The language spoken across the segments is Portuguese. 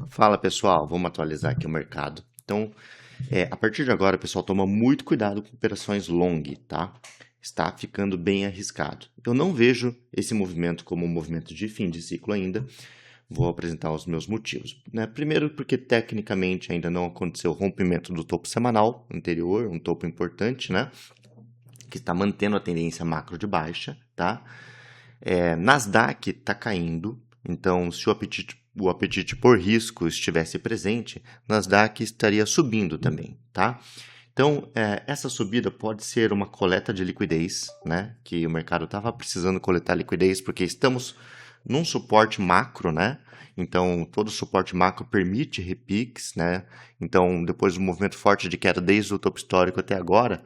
Fala pessoal, vamos atualizar aqui o mercado. Então, a partir de agora, pessoal, toma muito cuidado com operações long, tá? Está ficando bem arriscado. Eu não vejo esse movimento como um movimento de fim de ciclo ainda. Vou apresentar os meus motivos, né? Primeiro, porque tecnicamente ainda não aconteceu o rompimento do topo semanal anterior, um topo importante, né? Que está mantendo a tendência macro de baixa, tá? Nasdaq está caindo, então se o apetite por risco estivesse presente, Nasdaq estaria subindo também, tá? Então, essa subida pode ser uma coleta de liquidez, né? Que o mercado estava precisando coletar liquidez porque estamos num suporte macro, né? Então, todo suporte macro permite repiques, né? Então, depois do movimento forte de queda desde o topo histórico até agora,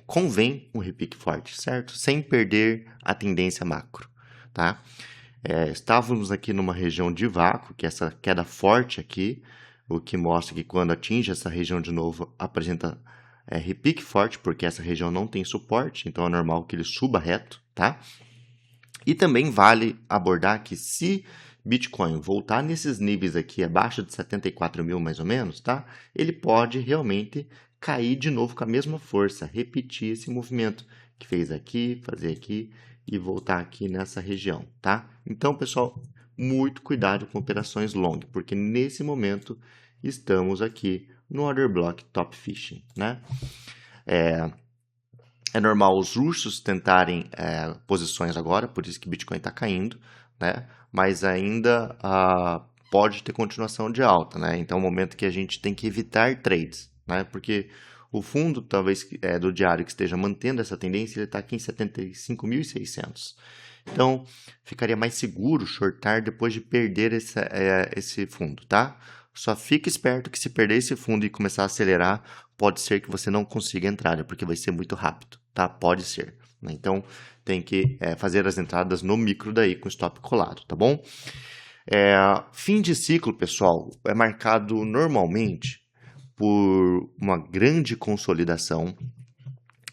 convém um repique forte, certo? Sem perder a tendência macro, tá? Estávamos aqui numa região de vácuo, que é essa queda forte aqui, o que mostra que quando atinge essa região de novo, apresenta repique forte, porque essa região não tem suporte, então é normal que ele suba reto, tá? E também vale abordar que se Bitcoin voltar nesses níveis aqui, abaixo de 74 mil mais ou menos, tá? Ele pode realmente cair de novo com a mesma força, repetir esse movimento que fez aqui, fazer aqui e voltar aqui nessa região, tá? Então, pessoal, muito cuidado com operações long, porque nesse momento estamos aqui no order block top fishing, né? É normal os russos tentarem posições agora, por isso que Bitcoin está caindo, né? Mas ainda pode ter continuação de alta, né? Então é um momento que a gente tem que evitar trades, né? Porque o fundo, talvez do diário que esteja mantendo essa tendência, ele está aqui em 75.600. Então, ficaria mais seguro shortar depois de perder esse fundo, tá? Só fique esperto que se perder esse fundo e começar a acelerar, pode ser que você não consiga entrar, porque vai ser muito rápido, tá? Pode ser. Né? Então, tem que fazer as entradas no micro daí com stop colado, tá bom? Fim de ciclo, pessoal, é marcado normalmente por uma grande consolidação,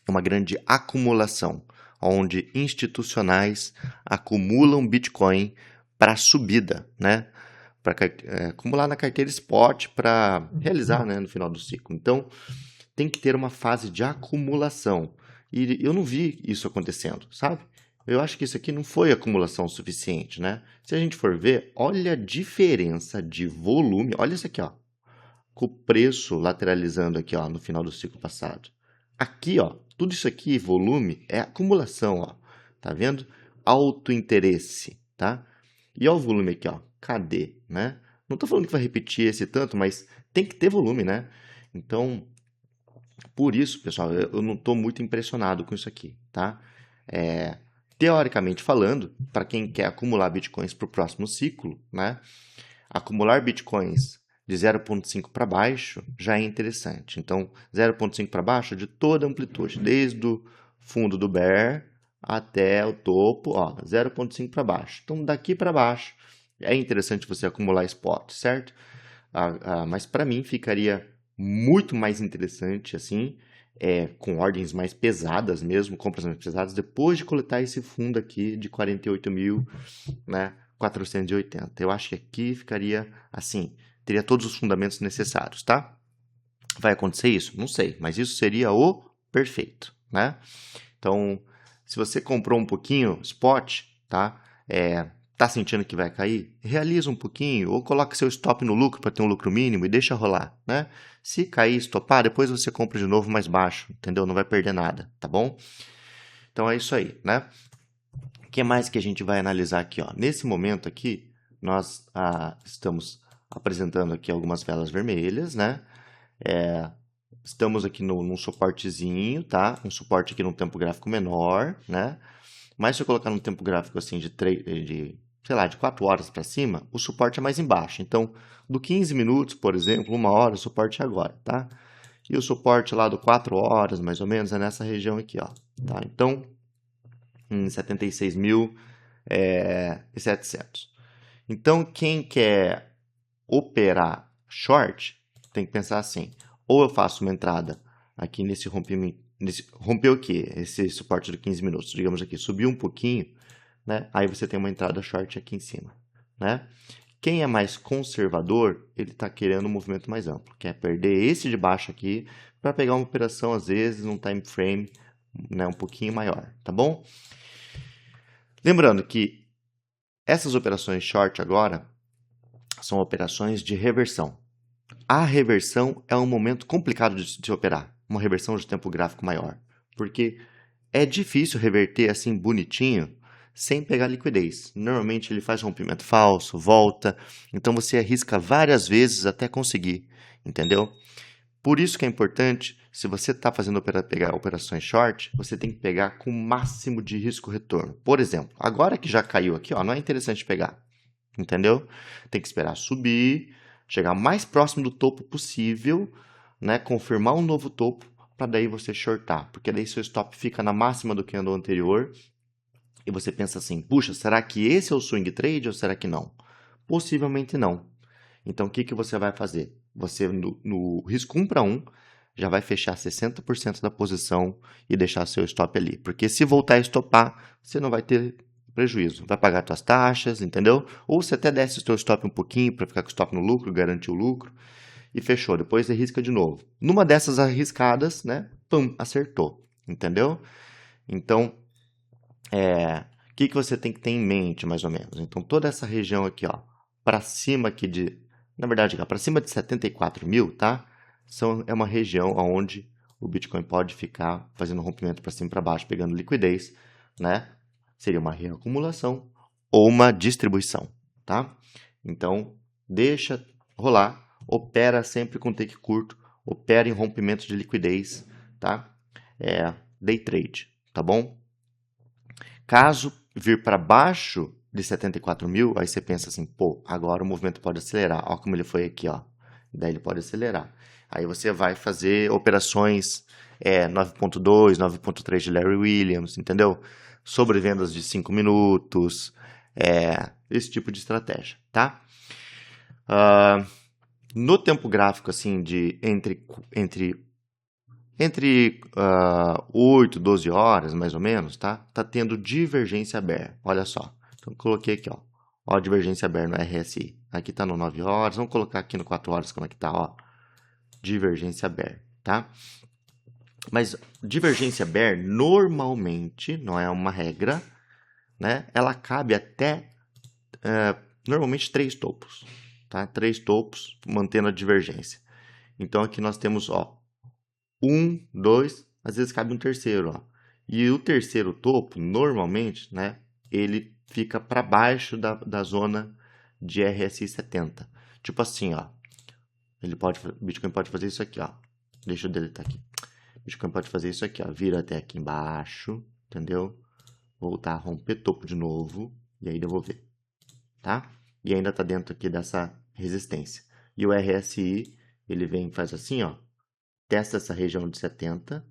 uma grande acumulação, onde institucionais acumulam Bitcoin para subida, né? Para acumular na carteira spot para realizar, né, no final do ciclo. Então, tem que ter uma fase de acumulação. E eu não vi isso acontecendo, sabe? Eu acho que isso aqui não foi acumulação suficiente, né? Se a gente for ver, olha a diferença de volume. Olha isso aqui, ó. Com o preço lateralizando aqui, ó, no final do ciclo passado. Aqui, ó, tudo isso aqui, volume, é acumulação, ó. Tá vendo? Alto interesse, tá? E olha o volume aqui, ó. Cadê, né? Não tô falando que vai repetir esse tanto, mas tem que ter volume, né? Então, por isso, pessoal, eu não estou muito impressionado com isso aqui, tá? Teoricamente falando, para quem quer acumular bitcoins para o próximo ciclo, né? Acumular bitcoins de 0,5 para baixo já é interessante. Então, 0,5 para baixo de toda a amplitude, desde o fundo do bear até o topo, ó, 0,5 para baixo. Então, daqui para baixo é interessante você acumular spot, certo? Mas para mim ficaria muito mais interessante assim, com ordens mais pesadas mesmo, compras mais pesadas, depois de coletar esse fundo aqui de 48 mil, né, 480. Eu acho que aqui ficaria assim, teria todos os fundamentos necessários, tá? Vai acontecer isso? Não sei, mas isso seria o perfeito, né? Então, se você comprou um pouquinho spot, tá? Tá sentindo que vai cair? Realiza um pouquinho ou coloca seu stop no lucro para ter um lucro mínimo e deixa rolar, né? Se cair, estopar, depois você compra de novo mais baixo, entendeu? Não vai perder nada, tá bom? Então é isso aí, né? O que mais que a gente vai analisar aqui, ó? Nesse momento aqui, nós estamos apresentando aqui algumas velas vermelhas, né? Estamos aqui num suportezinho, tá? Um suporte aqui num tempo gráfico menor, né? Mas se eu colocar num tempo gráfico assim sei lá, de 4 horas para cima, o suporte é mais embaixo. Então, do 15 minutos, por exemplo, 1 hora, o suporte é agora, tá? E o suporte lá do 4 horas, mais ou menos, é nessa região aqui, ó. Tá? Então, em 76.700. Então, quem quer operar short, tem que pensar assim, ou eu faço uma entrada aqui nesse rompimento, rompeu o quê? Esse suporte de 15 minutos, digamos aqui, subiu um pouquinho, né? Aí você tem uma entrada short aqui em cima, né? Quem é mais conservador, ele está querendo um movimento mais amplo. Quer perder esse de baixo aqui para pegar uma operação, às vezes, num time frame, né, um pouquinho maior, tá bom? Lembrando que essas operações short agora são operações de reversão. A reversão é um momento complicado de operar, uma reversão de tempo gráfico maior, porque é difícil reverter assim bonitinho sem pegar liquidez. Normalmente ele faz rompimento falso, volta, então você arrisca várias vezes até conseguir, entendeu? Por isso que é importante, se você está fazendo pegar operações short, você tem que pegar com o máximo de risco-retorno. Por exemplo, agora que já caiu aqui, ó, não é interessante pegar, entendeu? Tem que esperar subir, chegar mais próximo do topo possível, né? Confirmar um novo topo, para daí você shortar, porque daí seu stop fica na máxima do candle anterior e você pensa assim, puxa, será que esse é o swing trade ou será que não? Possivelmente não. Então, o que você vai fazer? Você, no risco 1 para 1, já vai fechar 60% da posição e deixar seu stop ali. Porque se voltar a estopar, você não vai ter prejuízo. Vai pagar suas taxas, entendeu? Ou você até desce o seu stop um pouquinho para ficar com o stop no lucro, garantir o lucro. E fechou. Depois arrisca de novo. Numa dessas arriscadas, né? Pum, acertou. Entendeu? Então, o que você tem que ter em mente, mais ou menos? Então, toda essa região aqui, ó, para cima aqui de... Na verdade, para cima de 74 mil, tá? É uma região onde o Bitcoin pode ficar fazendo rompimento para cima e para baixo, pegando liquidez, né? Seria uma reacumulação ou uma distribuição, tá? Então, deixa rolar, opera sempre com take curto, opera em rompimento de liquidez, tá? Day trade, tá bom? Caso vir para baixo de 74 mil, aí você pensa assim, pô, agora o movimento pode acelerar. Olha como ele foi aqui, ó. Daí ele pode acelerar. Aí você vai fazer operações 9.2, 9.3 de Larry Williams, entendeu? Sobrevendas de 5 minutos, esse tipo de estratégia, tá? No tempo gráfico, assim, de entre 8 e 12 horas, mais ou menos, tá? Tá tendo divergência bear. Olha só. Então, coloquei aqui, ó. Ó, a divergência bear no RSI. Aqui tá no 9 horas. Vamos colocar aqui no 4 horas como é que tá, ó. Divergência bear, tá? Mas divergência bear, normalmente, não é uma regra, né? Ela cabe até, normalmente, 3 topos, tá? 3 topos, mantendo a divergência. Então, aqui nós temos, ó, 1, 2, às vezes cabe um terceiro, ó. E o terceiro topo, normalmente, né, ele fica para baixo da zona de RSI 70. Tipo assim, ó. Bitcoin pode fazer isso aqui, ó. Deixa eu deletar aqui. Bitcoin pode fazer isso aqui, ó. Vira até aqui embaixo, entendeu? Voltar a romper topo de novo e aí devolver, tá? E ainda tá dentro aqui dessa resistência. E o RSI, ele vem e faz assim, ó. Testa essa região de 70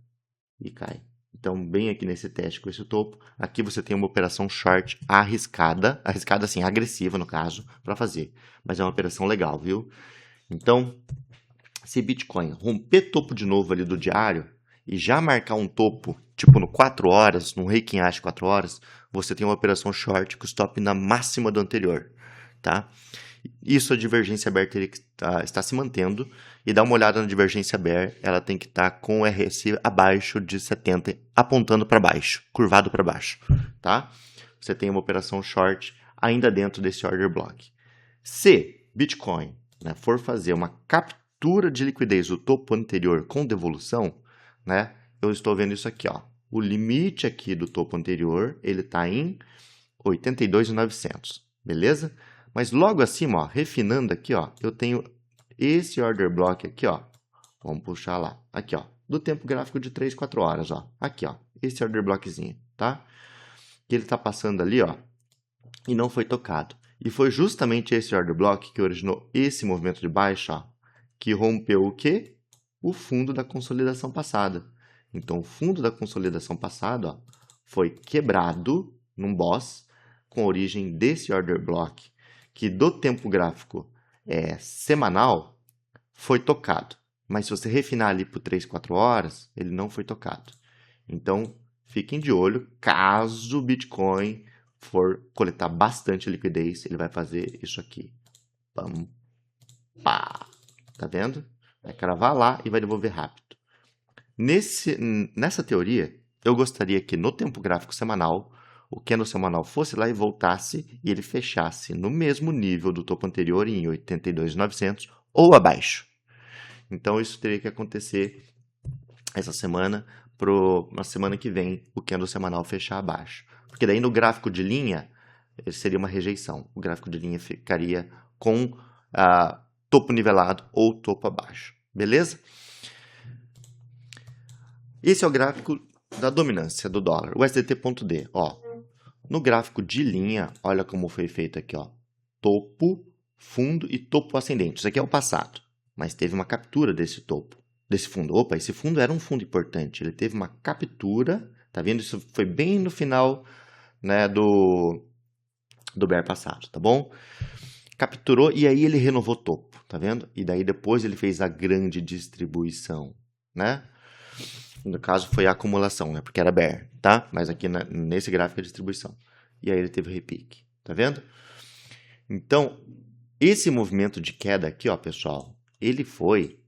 e cai. Então, bem aqui nesse teste com esse topo, aqui você tem uma operação short arriscada assim, agressiva no caso, para fazer. Mas é uma operação legal, viu? Então, se Bitcoin romper topo de novo ali do diário e já marcar um topo, tipo no 4 horas, no Reikin Ash 4 horas, você tem uma operação short com o stop na máxima do anterior, tá? Isso a divergência bear teria que está se mantendo. E dá uma olhada na divergência bear, ela tem que estar com o RSI abaixo de 70, apontando para baixo, curvado para baixo, tá? Você tem uma operação short ainda dentro desse order block. Se Bitcoin, né, for fazer uma captura de liquidez do topo anterior com devolução, né, eu estou vendo isso aqui, ó. O limite aqui do topo anterior, ele está em 82.900, beleza? Mas logo acima, ó, refinando aqui, ó, eu tenho esse order block aqui, ó. Vamos puxar lá. Aqui, ó, do tempo gráfico de 3, 4 horas, ó. Aqui, ó, esse order blockzinho, tá? Que ele tá passando ali, ó, e não foi tocado. E foi justamente esse order block que originou esse movimento de baixa, ó, que rompeu o quê? O fundo da consolidação passada. Então, o fundo da consolidação passada, ó, foi quebrado num boss com origem desse order block, que do tempo gráfico semanal foi tocado. Mas se você refinar ali por 3, 4 horas, ele não foi tocado. Então, fiquem de olho, caso o Bitcoin for coletar bastante liquidez, ele vai fazer isso aqui. Pam, pá. Tá vendo? Vai cravar lá e vai devolver rápido. Nessa teoria, eu gostaria que no tempo gráfico semanal, o candle semanal fosse lá e voltasse e ele fechasse no mesmo nível do topo anterior em 82.900 ou abaixo. Então, isso teria que acontecer essa semana, na semana que vem, o candle semanal fechar abaixo. Porque daí no gráfico de linha, seria uma rejeição. O gráfico de linha ficaria com topo nivelado ou topo abaixo. Beleza? Esse é o gráfico da dominância do dólar, o SDT.D. Ó, no gráfico de linha, olha como foi feito aqui, ó. Topo, fundo e topo ascendente. Isso aqui é o passado, mas teve uma captura desse topo, desse fundo. Opa, esse fundo era um fundo importante. Ele teve uma captura, tá vendo? Isso foi bem no final, né, do bear passado, tá bom? Capturou e aí ele renovou topo, tá vendo? E daí depois ele fez a grande distribuição, né? No caso foi a acumulação, né? Porque era bear, tá? Mas aqui nesse gráfico é a distribuição. E aí ele teve o repique, tá vendo? Então, esse movimento de queda aqui, ó, pessoal, ele foi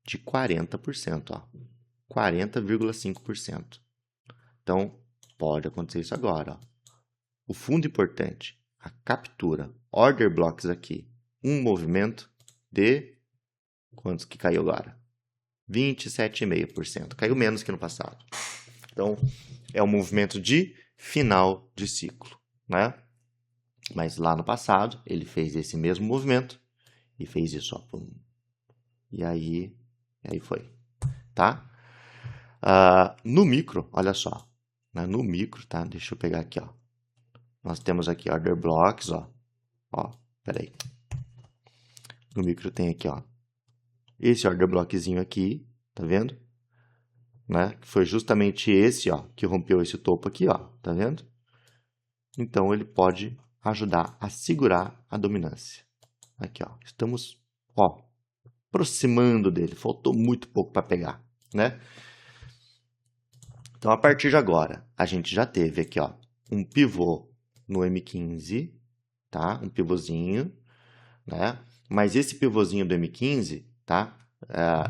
de 40%, ó. 40,5%. Então, pode acontecer isso agora, ó. O fundo importante, a captura, order blocks aqui, um movimento de quantos que caiu agora? 27,5%. Caiu menos que no passado. Então, é um movimento de final de ciclo, né? Mas lá no passado, ele fez esse mesmo movimento e fez isso, ó. Pum. E aí foi, tá? No micro, olha só. Né? No micro, tá? Deixa eu pegar aqui, ó. Nós temos aqui order blocks, ó. Ó, peraí. No micro tem aqui, ó. Esse order blockzinho aqui, tá vendo? Né? Foi justamente esse, ó, que rompeu esse topo aqui, ó, tá vendo? Então, ele pode ajudar a segurar a dominância. Aqui, ó, estamos, ó, aproximando dele. Faltou muito pouco para pegar, né? Então, a partir de agora, a gente já teve aqui, ó, um pivô no M15, tá? Um pivôzinho, né? Mas esse pivôzinho do M15, tá?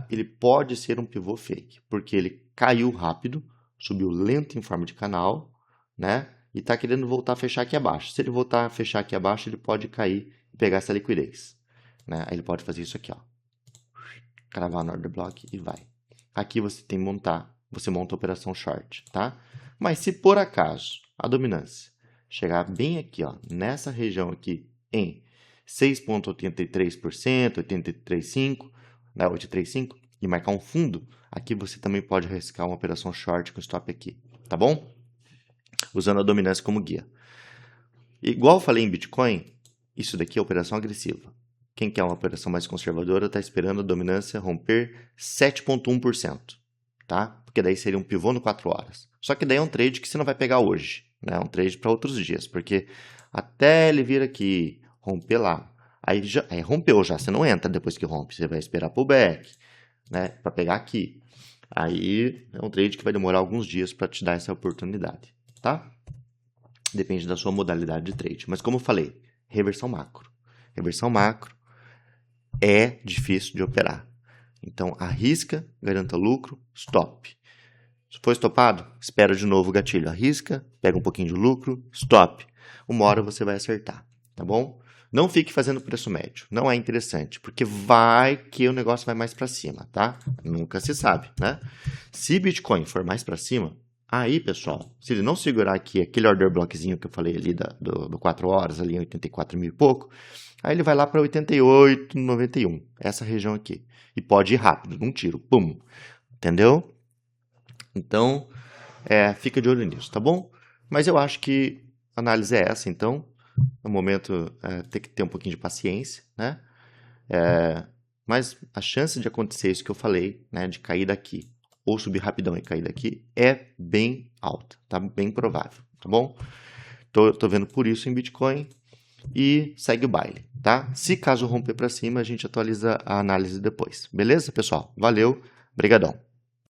Ele pode ser um pivô fake, porque ele caiu rápido, subiu lento em forma de canal, né? E está querendo voltar a fechar aqui abaixo. Se ele voltar a fechar aqui abaixo, ele pode cair e pegar essa liquidez, né? Aí ele pode fazer isso aqui, ó. Cravar no order block e vai. Aqui você tem que montar, você monta a operação short, tá? Mas se por acaso a dominância chegar bem aqui, ó, nessa região aqui em 6,83%, 83,5%, né, 8,35, e marcar um fundo, aqui você também pode arriscar uma operação short com stop aqui, tá bom? Usando a dominância como guia. Igual eu falei em Bitcoin, isso daqui é operação agressiva. Quem quer uma operação mais conservadora está esperando a dominância romper 7,1%, tá? Porque daí seria um pivô no 4 horas. Só que daí é um trade que você não vai pegar hoje, né? É um trade para outros dias, porque até ele vir aqui, romper lá, aí rompeu já, você não entra depois que rompe, você vai esperar pullback, né? Para pegar aqui. Aí é um trade que vai demorar alguns dias para te dar essa oportunidade, tá? Depende da sua modalidade de trade. Mas como eu falei, reversão macro. Reversão macro é difícil de operar. Então, arrisca, garanta lucro, stop. Se for estopado, espera de novo o gatilho. Arrisca, pega um pouquinho de lucro, stop. Uma hora você vai acertar, tá bom? Não fique fazendo preço médio. Não é interessante, porque vai que o negócio vai mais para cima, tá? Nunca se sabe, né? Se Bitcoin for mais para cima, aí, pessoal, se ele não segurar aqui aquele order blockzinho que eu falei ali do 4 horas, ali em 84 mil e pouco, aí ele vai lá para 88, 91, essa região aqui. E pode ir rápido, num tiro, pum. Entendeu? Então, fica de olho nisso, tá bom? Mas eu acho que a análise é essa, então. No momento, tem que ter um pouquinho de paciência, né? Mas a chance de acontecer isso que eu falei, né? De cair daqui, ou subir rapidão e cair daqui, é bem alta, tá? Bem provável, tá bom? Tô vendo por isso em Bitcoin e segue o baile, tá? Se caso romper para cima, a gente atualiza a análise depois. Beleza, pessoal? Valeu, brigadão.